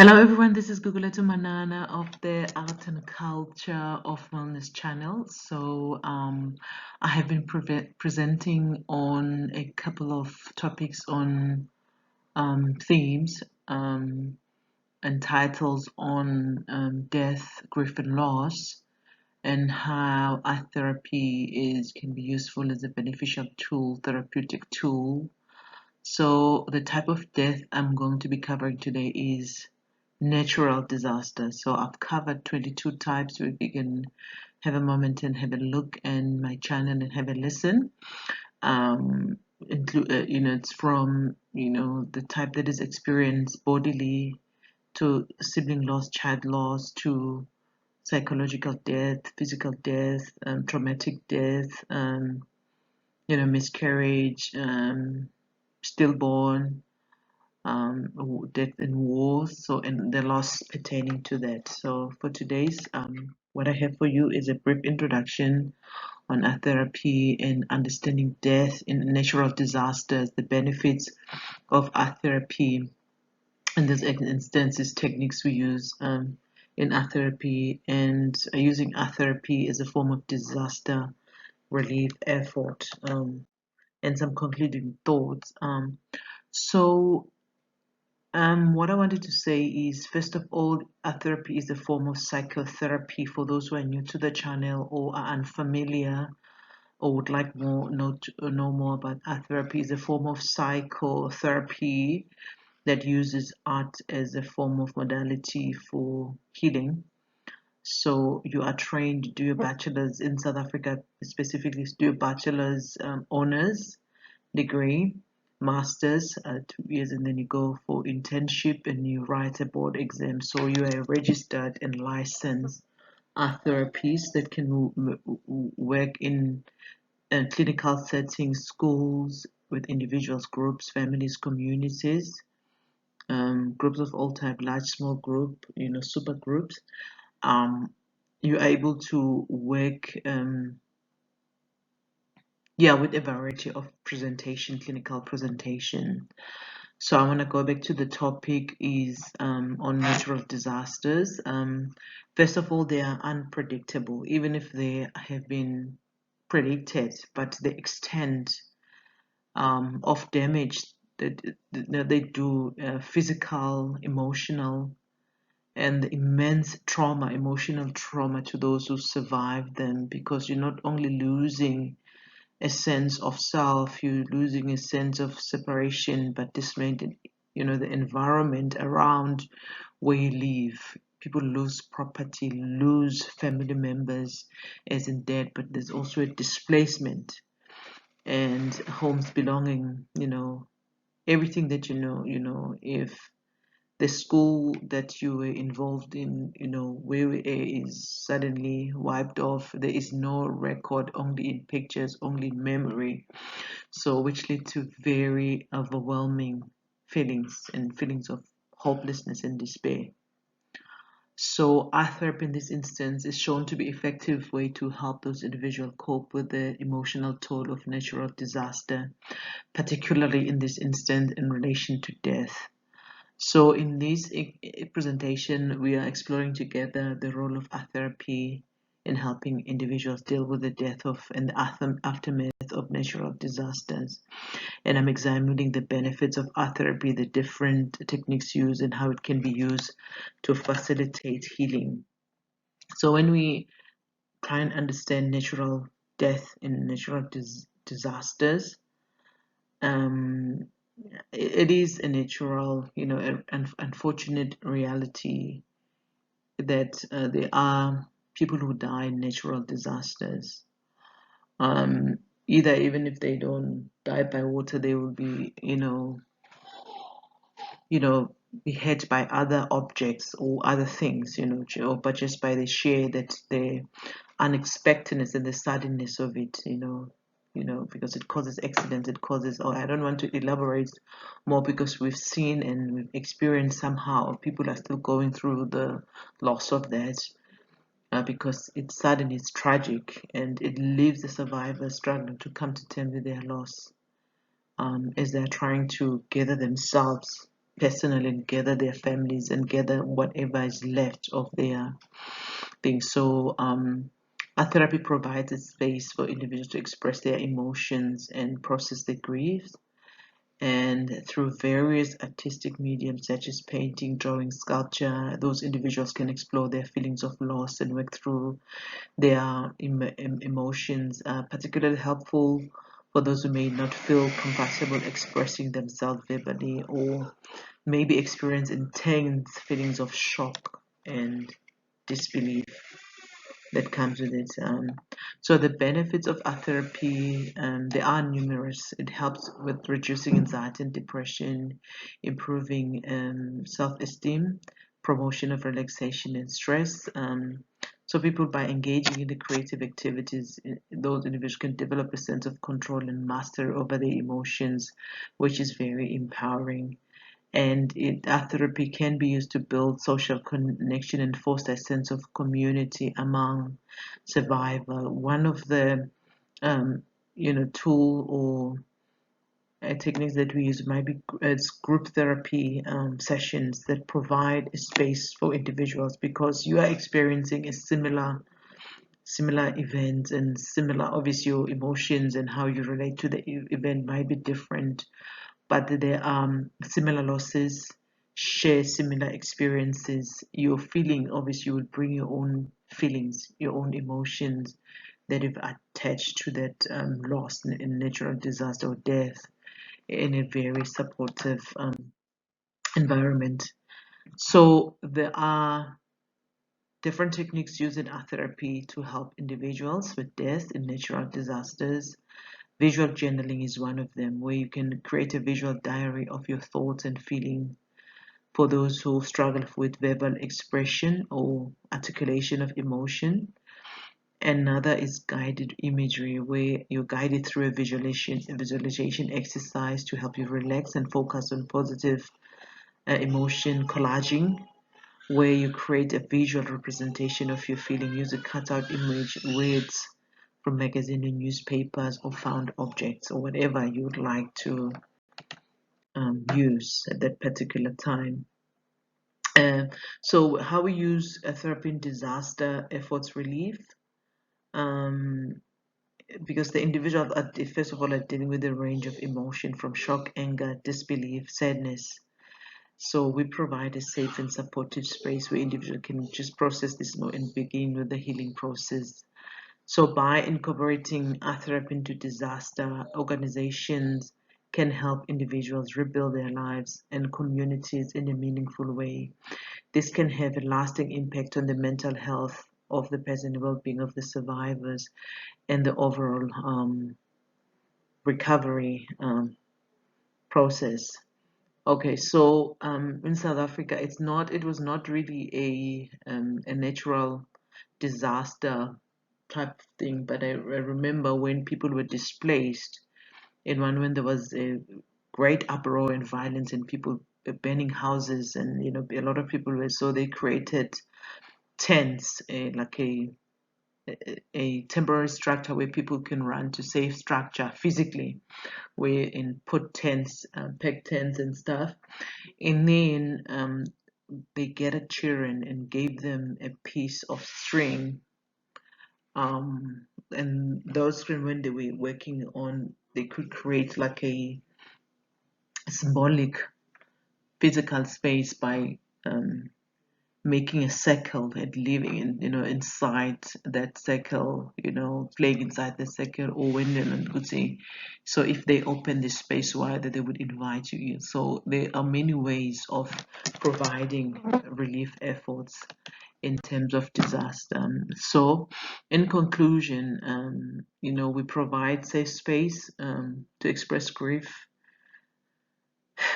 Hello everyone, this is Guguletu Manana of the Art and Culture of Wellness channel. I have been presenting on a couple of topics on themes and titles on death, grief, and loss, and how art therapy can be useful as a beneficial tool, therapeutic tool. So the type of death I'm going to be covering today is natural disasters. So I've covered 22 types. We can have a moment and have a look in my channel and have a listen. It's from the type that is experienced bodily to sibling loss, child loss, to psychological death, physical death, traumatic death, miscarriage, stillborn, death in wars, and the loss pertaining to that. So for today's, what I have for you is a brief introduction on art therapy and understanding death in natural disasters, the benefits of art therapy, in this instances, techniques we use in art therapy, and using art therapy as a form of disaster relief effort, and some concluding thoughts. What I wanted to say is, first of all, art therapy is a form of psychotherapy. For those who are new to the channel or are unfamiliar or would like know more about art therapy, is a form of psychotherapy that uses art as a form of modality for healing. So you are trained to do your bachelor's in South Africa, specifically to do your bachelor's honors degree, master's 2 years, and then you go for internship and you write a board exam. So you are a registered and licensed art therapist that can work in clinical settings, schools, with individuals, groups, families, communities, groups of all type, large, small group, super groups. You're able to work with a variety of clinical presentation. So I want to go back to the topic is on natural disasters. First of all, they are unpredictable, even if they have been predicted, but the extent of damage that they do, physical, emotional, and the immense trauma, emotional trauma to those who survive them, because you're not only losing a sense of self, you're losing a sense of separation, but dismayed, the environment around where you live. People lose property, lose family members as in death, but there's also a displacement and homes belonging, everything that if the school that you were involved in, where is suddenly wiped off. There is no record, only in pictures, only in memory. So, which lead to very overwhelming feelings and feelings of hopelessness and despair. So, art therapy in this instance is shown to be an effective way to help those individuals cope with the emotional toll of natural disaster, particularly in this instance in relation to death. So in this presentation, we are exploring together the role of art therapy in helping individuals deal with the death of and the aftermath of natural disasters. And I'm examining the benefits of art therapy, the different techniques used, and how it can be used to facilitate healing. So when we try and understand natural death and natural disasters, um, it is a natural, an unfortunate reality that there are people who die in natural disasters. Um, Either even if they don't die by water, they will be, you know, be hit by other objects or other things, but just by the sheer that the unexpectedness and the suddenness of it, because it causes accidents, it causes, oh, I don't want to elaborate more because we've seen and we've experienced somehow people are still going through the loss of that, because it's sudden, it's tragic, and it leaves the survivor struggling to come to terms with their loss, as they're trying to gather themselves personal and gather their families and gather whatever is left of their thing. So art therapy provides a space for individuals to express their emotions and process their grief. And through various artistic mediums such as painting, drawing, sculpture, those individuals can explore their feelings of loss and work through their emotions, particularly helpful for those who may not feel comfortable expressing themselves verbally or maybe experience intense feelings of shock and disbelief that comes with it. So the benefits of art therapy, they are numerous. It helps with reducing anxiety and depression, improving self-esteem, promotion of relaxation and stress. So people, by engaging in the creative activities, those individuals can develop a sense of control and mastery over their emotions, which is very empowering. And art therapy can be used to build social connection and foster a sense of community among survivors. One of the um, tool or techniques that we use might be as group therapy sessions that provide a space for individuals because you are experiencing a similar events and similar, obviously your emotions and how you relate to the event might be different, but there are similar losses, share similar experiences. Your feeling, obviously, you would bring your own feelings, your own emotions that have attached to that loss in natural disaster or death in a very supportive environment. So there are different techniques used in art therapy to help individuals with death in natural disasters. Visual journaling is one of them, where you can create a visual diary of your thoughts and feelings for those who struggle with verbal expression or articulation of emotion. Another is guided imagery, where you're guided through a visualization exercise to help you relax and focus on positive emotion. Collaging, where you create a visual representation of your feeling. Use a cutout image, words from magazine and newspapers or found objects or whatever you would like to use at that particular time. Uh, so how we use therapy in disaster efforts relief, um, because the individual first of all are dealing with a range of emotion from shock, anger, disbelief, sadness. So we provide a safe and supportive space where individual can just process this and begin with the healing process. So by incorporating art therapy into disaster, organizations can help individuals rebuild their lives and communities in a meaningful way. This can have a lasting impact on the mental health of the person, the well-being of the survivors, and the overall recovery process. Okay, so in South Africa, it was not really a natural disaster type thing, but I remember when people were displaced, when there was a great uproar and violence and people burning houses, and a lot of people were, so they created tents, like a temporary structure where people can run to safe structure physically, where and put tents, peg tents and stuff, and then they gathered children and gave them a piece of string, and those children, when they were working on, they could create like a symbolic physical space by um, making a circle and living inside that circle, playing inside the circle, or when they would say, so if they open the space wider, they would invite you in. So there are many ways of providing relief efforts in terms of disaster. So in conclusion, we provide safe space to express grief,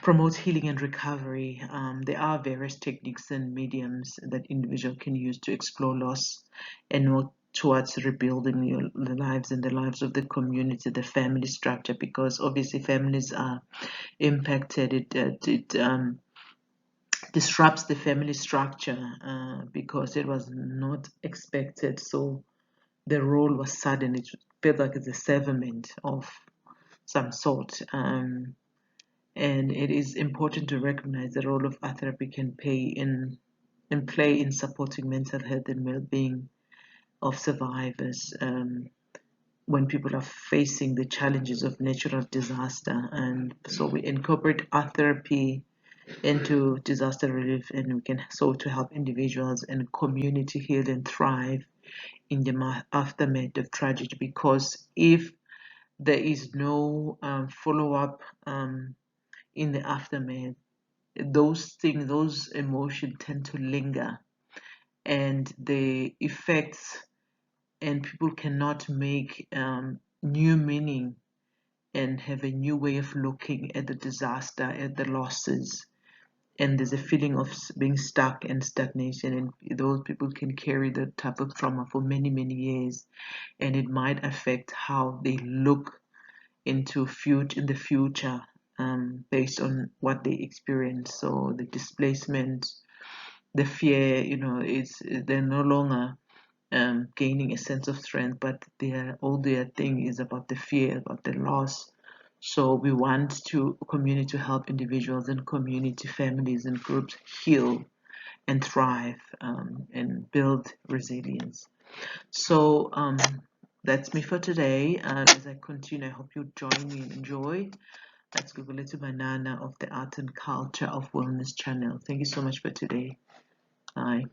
promotes healing and recovery. There are various techniques and mediums that individual can use to explore loss and work towards rebuilding the lives and the lives of the community, the family structure, because obviously families are impacted. It disrupts the family structure because it was not expected. So the role was sudden. It felt like it's a severment of some sort. And it is important to recognize the role of art therapy can play in supporting mental health and well-being of survivors when people are facing the challenges of natural disaster. And so we incorporate art therapy into disaster relief, and we can so to help individuals and community heal and thrive in the aftermath of tragedy. Because if there is no follow-up in the aftermath, those things, those emotions tend to linger, and the effects, and people cannot make new meaning and have a new way of looking at the disaster, at the losses. And there's a feeling of being stuck and stagnation, and those people can carry that type of trauma for many, many years, and it might affect how they look in the future, based on what they experience. So the displacement, the fear, they're no longer gaining a sense of strength, but all their thing is about the fear, about the loss. So we want to community to help individuals and community families and groups heal and thrive, and build resilience. So that's me for today. As I continue, I hope you join me and enjoy. Let's go a little banana of the art and culture of wellness channel. Thank you so much for today. Bye.